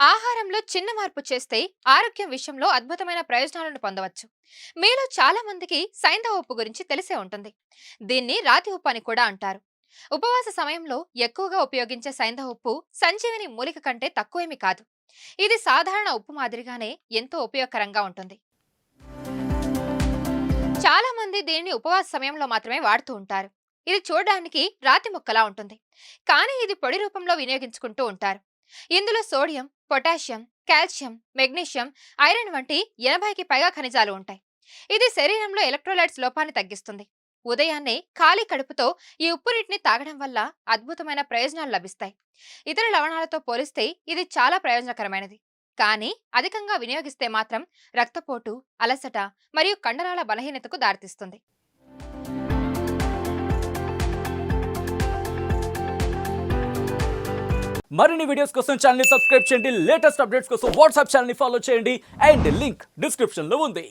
ఆహారంలో చిన్న మార్పు చేస్తే ఆరోగ్యం విషయంలో అద్భుతమైన ప్రయోజనాలను పొందవచ్చు. మీలో చాలా మందికి సైంధవ ఉప్పు గురించి తెలిసే ఉంటుంది. దీన్ని రాతి ఉప్పు అని కూడా అంటారు. ఉపవాస సమయంలో ఎక్కువగా ఉపయోగించే సైంధవ ఉప్పు సంజీవని మూలిక కంటే తక్కువేమీ కాదు. ఇది సాధారణ ఉప్పు మాదిరిగానే ఎంతో ఉపయోగకరంగా ఉంటుంది. చాలా మంది దీనిని ఉపవాస సమయంలో మాత్రమే వాడుతూ ఉంటారు. ఇది చూడడానికి రాతి ముక్కలా ఉంటుంది, కానీ ఇది పొడి రూపంలో వినియోగించుకుంటూ ఉంటారు. ఇందులో sodium, potassium, calcium, magnesium, iron వంటి 80కి పైగా ఖనిజాలు ఉంటాయి. ఇది శరీరంలో ఎలక్ట్రోలైట్స్ లోపాన్ని తగ్గిస్తుంది. ఉదయాన్నే ఖాళీ కడుపుతో ఈ ఉప్పు నీటిని తాగడం వల్ల అద్భుతమైన ప్రయోజనాలు లభిస్తాయి. ఇతర లవణాలతో పోలిస్తే ఇది చాలా ప్రయోజనకరమైనది. కానీ అధికంగా వినియోగిస్తే మాత్రం రక్తపోటు, అలసట మరియు కండరాల బలహీనతకు దారితీస్తుంది. మరిన్ని వీడియోస్ కోసం ఛానల్ ని సబ్స్క్రైబ్ చేయండి. లేటెస్ట్ అప్డేట్స్ కోసం వాట్సాప్ ఛానల్ ని ఫాలో చేయండి అండ్ లింక్ డిస్క్రిప్షన్ లో ఉంది.